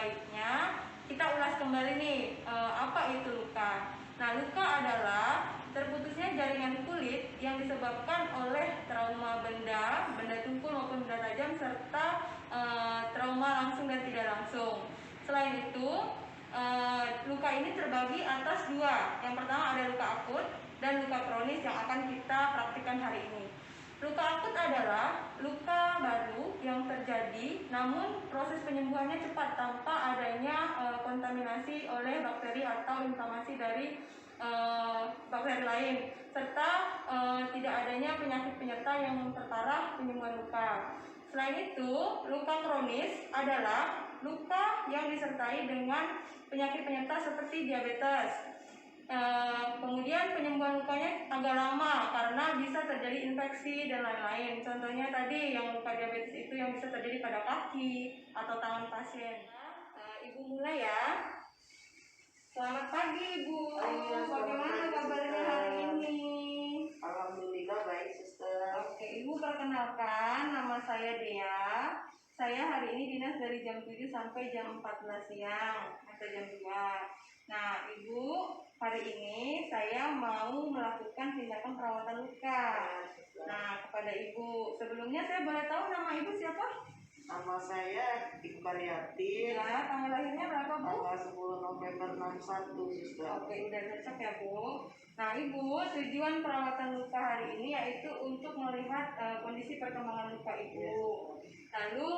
baiknya kita ulas kembali nih apa itu luka. Nah, luka adalah terputusnya jaringan kulit yang disebabkan oleh trauma benda tumpul maupun benda tajam serta trauma langsung dan tidak langsung. Selain itu, luka ini terbagi atas dua. Yang pertama ada luka akut dan luka kronis yang akan kita praktikkan hari ini. Luka akut adalah luka baru yang terjadi namun proses penyembuhannya cepat tanpa adanya kontaminasi oleh bakteri atau inflamasi dari bakteri lain serta tidak adanya penyakit penyerta yang memperparah penyembuhan luka. Selain itu, luka kronis adalah luka yang disertai dengan penyakit penyerta seperti diabetes. Kemudian penyembuhan lukanya agak lama karena bisa terjadi infeksi dan lain-lain. Contohnya tadi yang luka diabetes itu yang bisa terjadi pada kaki atau tangan pasien. Ibu mulai ya. Selamat pagi Ibu. Bagaimana kabarnya hari ini? Alhamdulillah baik, Suster. Oke, Ibu perkenalkan, nama saya Dea. Saya hari ini dinas dari jam 7 sampai jam 14 siang atau jam 2. Nah, Ibu, hari ini saya mau melakukan tindakan perawatan luka. Nah, kepada Ibu, sebelumnya saya boleh tahu nama Ibu siapa? Nama saya Ibu Karyati. Ya, tanggal lahirnya berapa Bu? Tanggal 10 November 61, Suster. Oke, udah cocok ya Bu. Nah Ibu, tujuan perawatan luka hari ini yaitu untuk melihat kondisi perkembangan luka Ibu. Lalu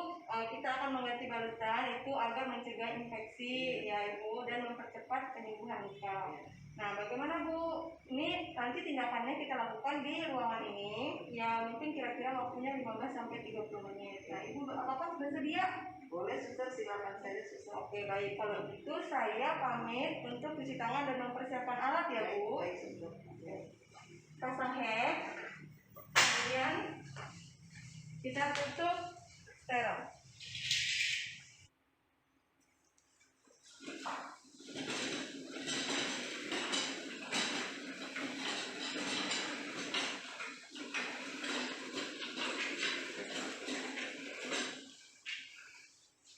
kita akan mengganti balutan itu agar mencegah infeksi ya Ibu dan mempercepat penyembuhan luka. Nah, bagaimana Bu? Ini nanti tindakannya kita lakukan di ruangan ini. Ya, mungkin kira-kira waktunya 15 sampai 30 menit. Nah, Ibu apakah sudah sedia? Boleh, Suster, silakan saja, Suster. Oke, baik. Kalau gitu saya pamit untuk cuci tangan dan mempersiapkan alat ya, Bu. Baik, Suster. Pasang head. Kemudian kita tutup steril.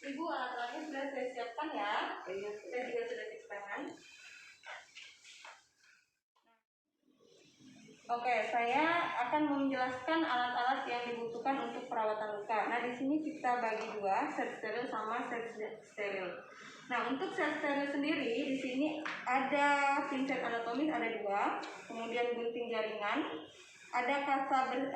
Ibu, alat-alatnya sudah saya siapkan ya. Iya, Saya juga sudah cuci tangan. Oke, saya akan menjelaskan alat-alat yang dibutuhkan untuk perawatan luka. Nah, di sini kita bagi dua, set steril sama set steril. Nah, untuk set steril sendiri di sini ada pinset anatomis ada dua, kemudian gunting jaringan, ada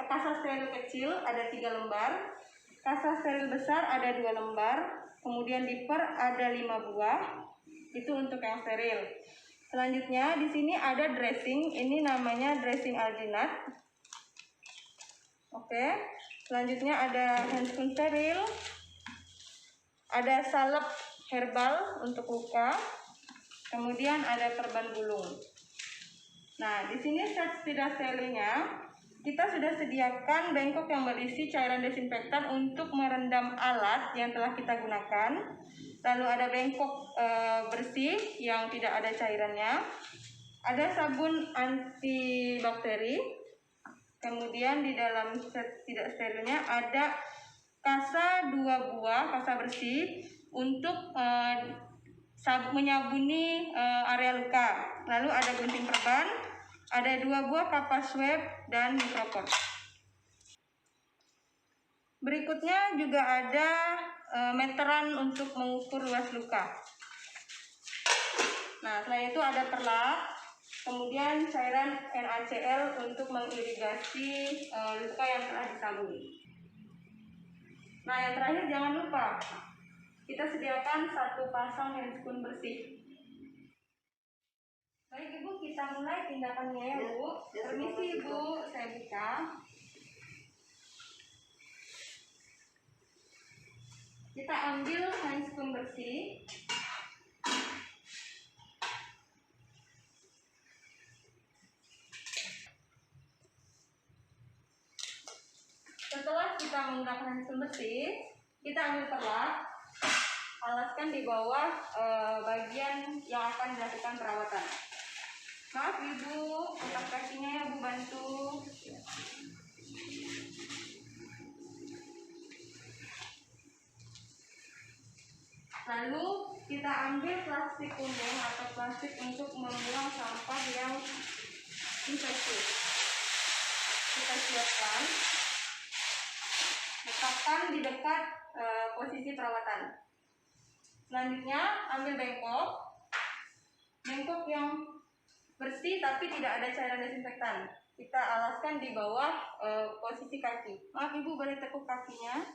kasa steril kecil ada 3 lembar, kasa steril besar ada 2 lembar, kemudian dipper ada 5 buah. Itu untuk yang steril. Selanjutnya di sini ada dressing, ini namanya dressing alginat. Oke. Selanjutnya ada handscoon steril. Ada salep herbal untuk luka. Kemudian ada perban gulung. Nah, di sini set tidak sterilnya kita sudah sediakan bengkok yang berisi cairan desinfektan untuk merendam alat yang telah kita gunakan. Lalu ada bengkok bersih yang tidak ada cairannya. Ada sabun antibakteri. Kemudian di dalam set tidak sterilnya ada kasa 2 buah, kasa bersih untuk menyabuni area luka. Lalu ada gunting perban, ada 2 buah kapas swab dan mikropor. Berikutnya juga ada meteran untuk mengukur luas luka. Nah, selain itu ada perlat, kemudian cairan NaCl untuk mengirigasi luka yang telah disabuni. Nah, yang terakhir jangan lupa kita sediakan 1 pasang handscoon bersih. Baik Ibu, kita mulai tindakannya ya Bu. Permisi Ibu, saya buka. Kita ambil handscoon bersih. Setelah kita menggunakan handscoon bersih, kita ambil perlat, alaskan di bawah bagian yang akan dilakukan perawatan. Maaf Ibu, angkat kakinya ya Bu, bantu. Lalu kita ambil plastik kuning atau plastik untuk membuang sampah yang infeksius. Kita siapkan, letakkan di dekat posisi perawatan. Selanjutnya ambil bengkok yang bersih tapi tidak ada cairan desinfektan. Kita alaskan di bawah posisi kaki. Maaf Ibu, boleh tekuk kakinya.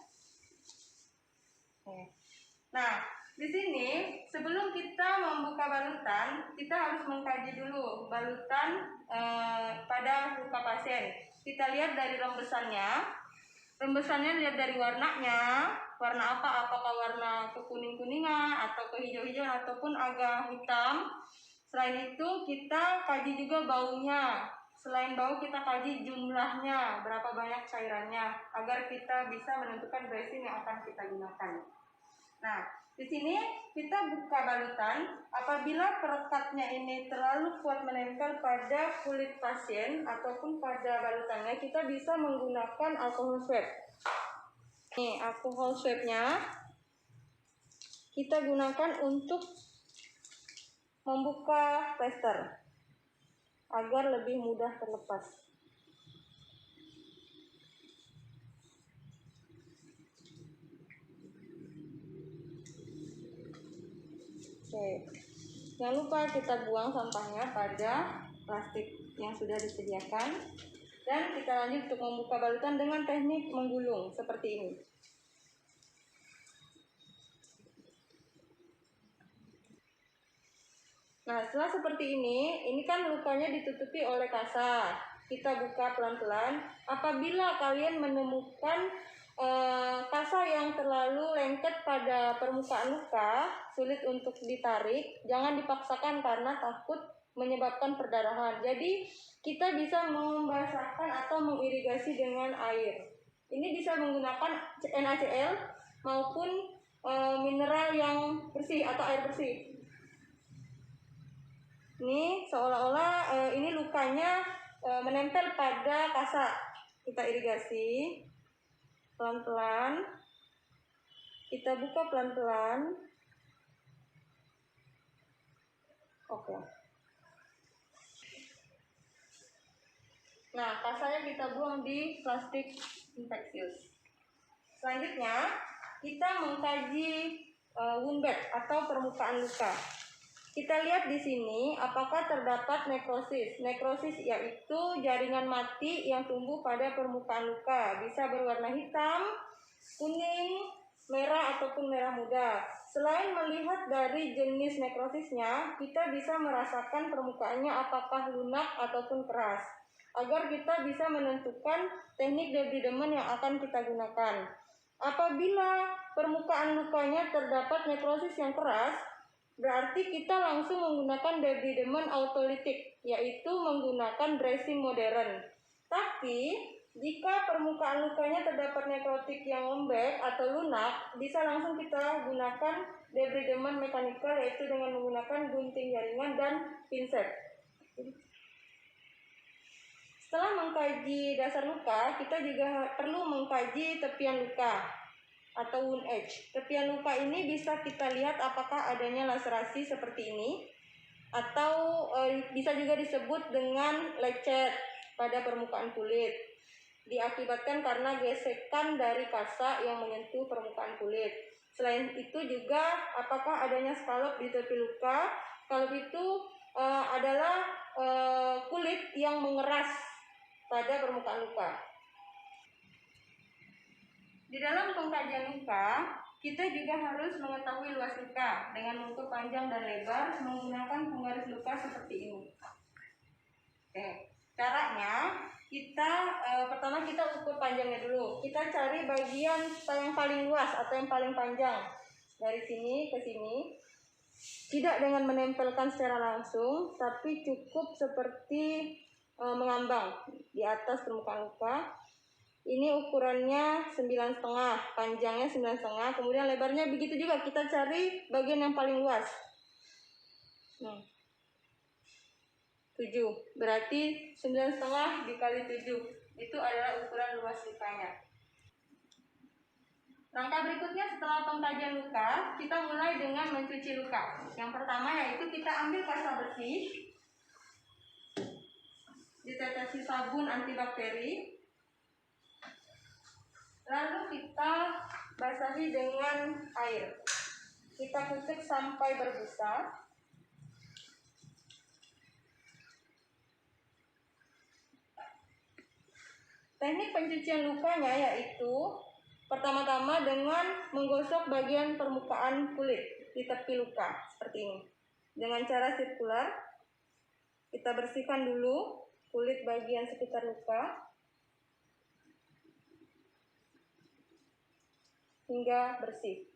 Nah, di sini sebelum kita membuka balutan, kita harus mengkaji dulu balutan pada luka pasien. Kita lihat dari rembesannya lihat dari warnanya, warna apa? Apakah warna kekuning-kuningan atau kehijau-hijauan ataupun agak hitam. Selain itu kita kaji juga baunya. Selain bau kita kaji jumlahnya, berapa banyak cairannya, agar kita bisa menentukan dressing yang akan kita gunakan. Nah, di sini kita buka balutan. Apabila perekatnya ini terlalu kuat menempel pada kulit pasien ataupun pada balutannya, kita bisa menggunakan alkohol swab. Nih, alkohol swabnya kita gunakan untuk membuka tester agar lebih mudah terlepas. Oke, jangan lupa kita buang sampahnya pada plastik yang sudah disediakan. Dan kita lanjut untuk membuka balutan dengan teknik menggulung seperti ini. Nah, setelah seperti ini kan lukanya ditutupi oleh kasa. Kita buka pelan-pelan. Apabila kalian menemukan kasa yang terlalu lengket pada permukaan luka, sulit untuk ditarik, jangan dipaksakan karena takut menyebabkan perdarahan. Jadi kita bisa membasahkan atau mengirigasi dengan air. Ini bisa menggunakan NaCl maupun mineral yang bersih atau air bersih. Ini seolah-olah ini lukanya menempel pada kasa. Kita irigasi pelan-pelan, kita buka pelan-pelan. Oke. Nah, kasanya kita buang di plastik infeksius. Selanjutnya, kita mengkaji wound bed atau permukaan luka. Kita lihat di sini apakah terdapat nekrosis. Nekrosis yaitu jaringan mati yang tumbuh pada permukaan luka. Bisa berwarna hitam, kuning, merah ataupun merah muda. Selain melihat dari jenis nekrosisnya, kita bisa merasakan permukaannya apakah lunak ataupun keras, agar kita bisa menentukan teknik debridement yang akan kita gunakan. Apabila permukaan lukanya terdapat nekrosis yang keras, berarti kita langsung menggunakan debridement autolitik, yaitu menggunakan dressing modern. Tapi jika permukaan lukanya terdapat nekrotik yang lembek atau lunak, bisa langsung kita gunakan debridement mekanikal, yaitu dengan menggunakan gunting jaringan dan pinset. Setelah mengkaji dasar luka, kita juga perlu mengkaji tepian luka atau wound edge. Tepian luka ini bisa kita lihat apakah adanya laserasi seperti ini, atau bisa juga disebut dengan lecet pada permukaan kulit. Diakibatkan karena gesekan dari kasa yang menyentuh permukaan kulit. Selain itu juga apakah adanya scallop di tepi luka. Scallop itu adalah kulit yang mengeras pada permukaan luka. Di dalam pengkajian luka, kita juga harus mengetahui luas luka dengan mengukur panjang dan lebar menggunakan penggaris luka seperti ini. Oke, caranya pertama kita ukur panjangnya dulu. Kita cari bagian yang paling luas atau yang paling panjang dari sini ke sini. Tidak dengan menempelkan secara langsung, tapi cukup seperti mengambang di atas permukaan luka. Ini ukurannya 9,5, panjangnya 9,5, kemudian lebarnya begitu juga. Kita cari bagian yang paling luas. 7, berarti 9,5 dikali 7 itu adalah ukuran luas lukanya. Langkah berikutnya setelah pengkajian luka, kita mulai dengan mencuci luka. Yang pertama yaitu kita ambil pasta bersih, ditetesi sabun antibakteri, lalu kita basahi dengan air. Kita kucek sampai berbusa. Teknik pencucian lukanya yaitu pertama-tama dengan menggosok bagian permukaan kulit di tepi luka seperti ini. Dengan cara sirkular, kita bersihkan dulu kulit bagian sekitar luka hingga bersih.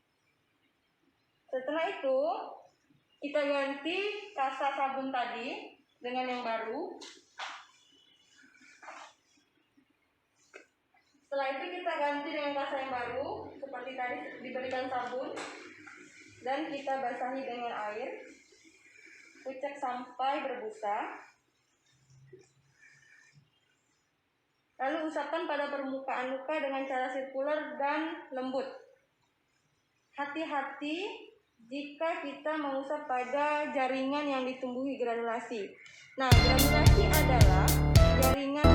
Setelah itu, kita ganti kasa sabun tadi dengan yang baru. Setelah itu kita ganti dengan kasa yang baru, seperti tadi diberikan sabun, dan kita basahi dengan air, kucek sampai berbusa. Lalu usapkan pada permukaan luka dengan cara sirkular dan lembut. Hati-hati jika kita mengusap pada jaringan yang ditumbuhi granulasi. Nah, granulasi adalah jaringan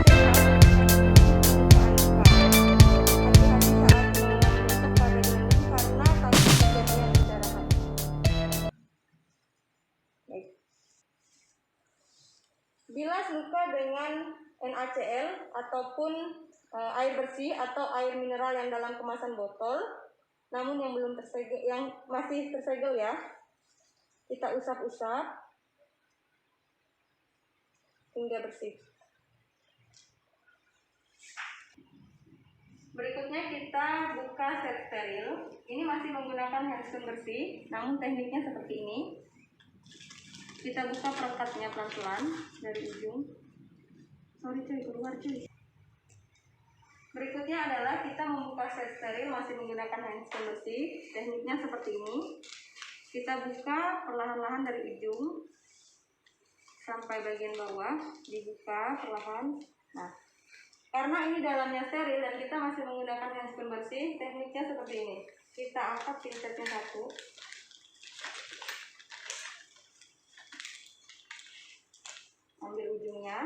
bilas luka dengan NaCl ataupun air bersih atau air mineral yang dalam kemasan botol, namun yang belum tersegel, yang masih tersegel ya, kita usap-usap hingga bersih. Berikutnya kita buka set steril. Ini masih menggunakan handscreen bersih, namun tekniknya seperti ini. Kita buka perekatnya pelan-pelan dari ujung. Sorry cuy, keluar cuy. Berikutnya adalah kita membuka set steril masih menggunakan handscreen bersih. Tekniknya seperti ini. Kita buka perlahan-lahan dari ujung sampai bagian bawah, dibuka perlahan. Nah, karena ini dalamnya steril dan kita masih menggunakan handscreen bersih, tekniknya seperti ini. Kita angkat pinsetnya satu. Ambil ujungnya,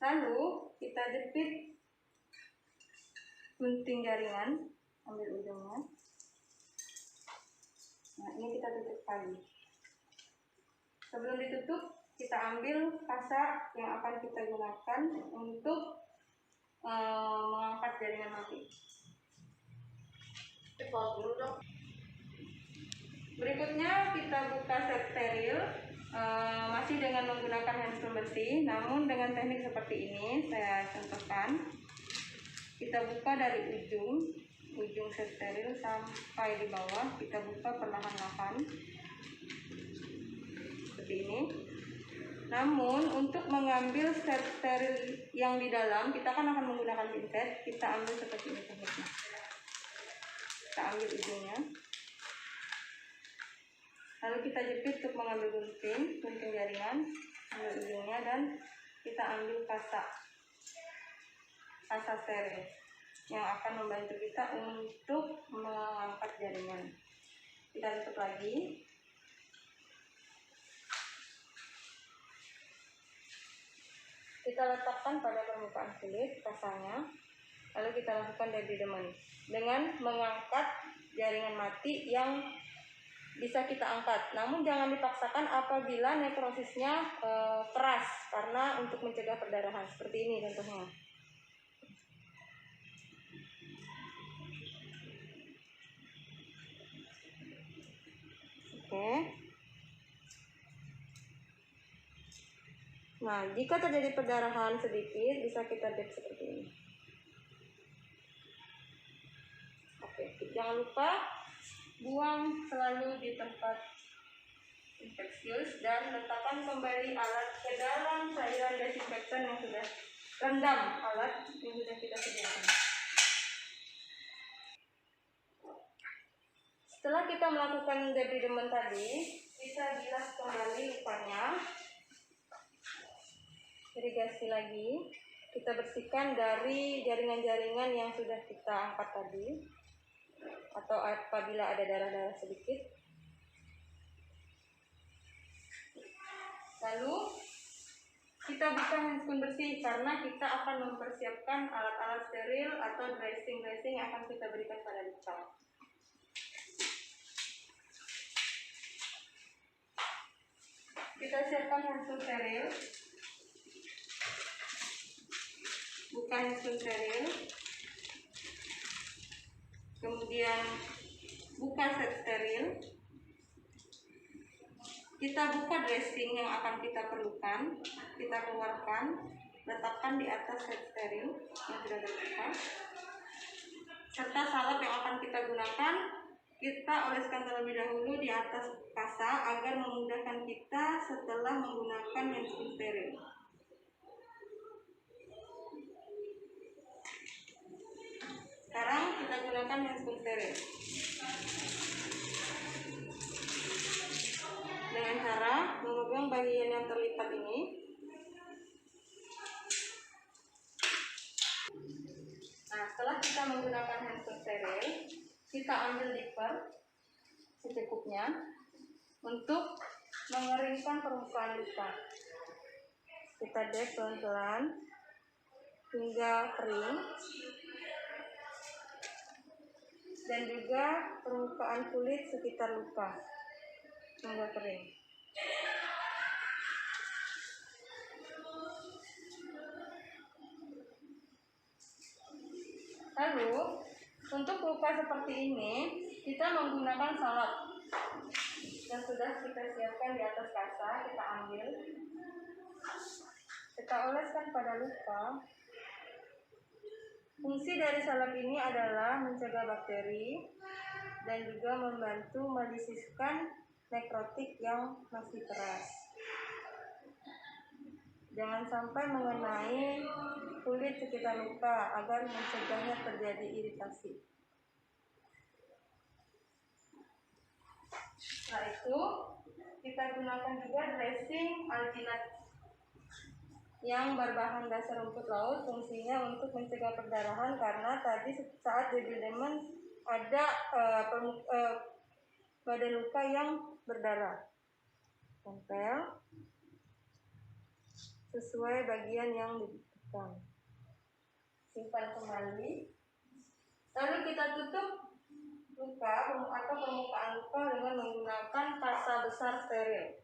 lalu kita jepit gunting jaringan, ambil ujungnya. Nah, ini kita tutup lagi. Sebelum ditutup, kita ambil kasa yang akan kita gunakan untuk mengangkat jaringan mati. Berikutnya kita buka set steril. Masih dengan menggunakan handscreen bersih, namun dengan teknik seperti ini saya contohkan. Kita buka dari ujung set steril sampai di bawah, kita buka perlahan-lahan seperti ini. Namun untuk mengambil set steril yang di dalam, kita kan akan menggunakan pinset. Kita ambil seperti ini tekniknya. Kita ambil ujungnya. Lalu kita jepit untuk mengambil gunting jaringan, ambil ujungnya, dan kita ambil kasa steril yang akan membantu kita untuk mengangkat jaringan. Kita tutup lagi. Kita letakkan pada permukaan kulit kasanya, lalu kita lakukan debridement dengan mengangkat jaringan mati yang bisa kita angkat, namun jangan dipaksakan apabila nekrosisnya keras, karena untuk mencegah perdarahan seperti ini contohnya. Oke. Nah, jika terjadi perdarahan sedikit, bisa kita dip seperti ini. Oke, jangan lupa buang selalu di tempat infeksius dan letakkan kembali alat ke dalam cairan desinfektan yang sudah rendam alat yang sudah kita sediakan. Setelah kita melakukan debridement tadi, kita bilas kembali lukanya, irigasi lagi, kita bersihkan dari jaringan-jaringan yang sudah kita angkat tadi. atau apabila ada darah-darah sedikit. Lalu kita buka handscoon bersih karena kita akan mempersiapkan alat-alat steril atau dressing yang akan kita berikan pada luka. Kita siapkan handscoon steril. Buka handscoon steril. Kemudian buka set steril. Kita buka dressing yang akan kita perlukan, kita keluarkan, letakkan di atas set steril yang sudah terbuka, serta salep yang akan kita gunakan, kita oleskan terlebih dahulu di atas kasa agar memudahkan kita setelah menggunakan handscoon steril. Sekarang kita gunakan handscoon steril dengan cara memegang bagian yang terlipat ini. Nah, setelah kita menggunakan handscoon steril, kita ambil dipper secukupnya untuk mengeringkan permukaan luka. Kita dip pelan-pelan hingga kering, dan juga permukaan kulit sekitar luka hingga kering. Lalu untuk luka seperti ini kita menggunakan salep yang sudah kita siapkan di atas kasa. Kita ambil, kita oleskan pada luka. Fungsi dari salep ini adalah mencegah bakteri dan juga membantu melisiskan nekrotik yang masih keras. Jangan sampai mengenai kulit sekitar luka agar mencegahnya terjadi iritasi. Setelah itu kita gunakan juga dressing alginat yang berbahan dasar rumput laut. Fungsinya untuk mencegah perdarahan karena tadi saat debilment ada badan luka yang berdarah. Tempel sesuai bagian yang dibutuhkan. Simpan kembali. Lalu kita tutup luka atau permukaan luka dengan menggunakan kasa besar steril.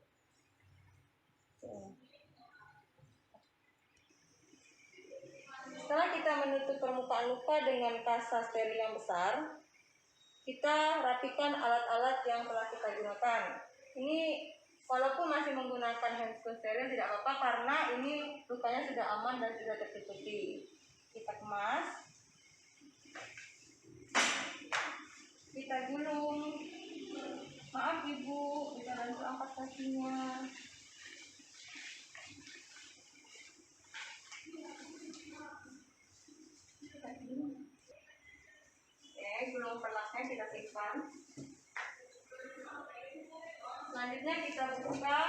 Setelah kita menutup permukaan luka dengan kasa steril yang besar, kita rapikan alat-alat yang telah kita gunakan. Ini walaupun masih menggunakan handscoon steril tidak apa-apa karena ini lukanya sudah aman dan sudah tertutupi. Kita kemas, kita gulung. Maaf ibu, bisa bantu angkat kakinya. Gulung perlaknya kita simpan. Selanjutnya kita buka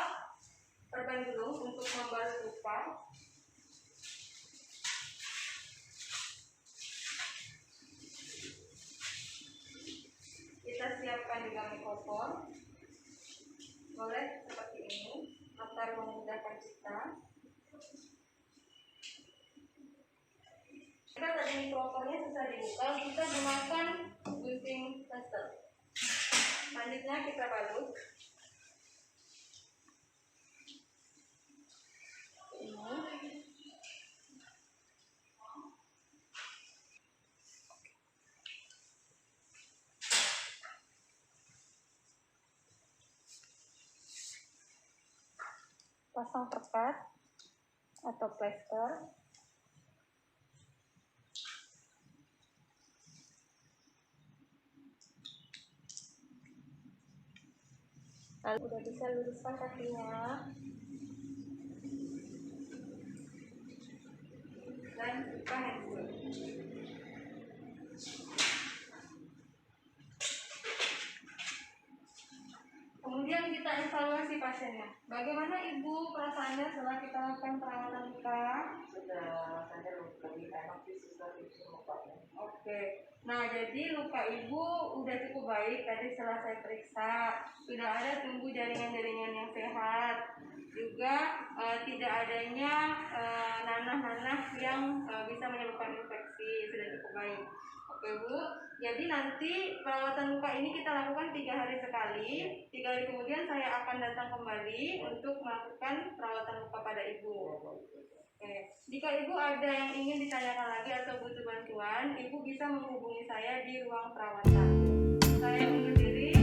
perban gulung untuk membalut luka. Kita siapkan juga mikrofon. Boleh seperti ini agar memudahkan kita. Jika tadi mikrofonnya susah dibuka, kita gunakan gunting plaster. Selanjutnya kita balut. Ini. Pasang pekat atau plester. Lalu udah bisa luruskan kakinya dan buka handscoon. Kemudian kita evaluasi pasiennya. Bagaimana ibu perasaannya setelah kita lakukan perawatan luka? Sudah rasanya lebih enak sih, suster, itu lukanya. Oke. Nah, jadi luka ibu udah cukup baik tadi setelah saya periksa. Sudah ada tumbuh jaringan-jaringan yang sehat. Juga tidak adanya nanah-nanah yang bisa menyebabkan infeksi. Sudah cukup baik. Oke Bu, jadi nanti perawatan luka ini kita lakukan 3 hari sekali. 3 hari kemudian saya akan datang kembali untuk melakukan perawatan luka pada ibu. Oke. Jika ibu ada yang ingin ditanyakan lagi atau butuh bantuan, ibu bisa menghubungi saya di ruang perawatan. Saya undur diri.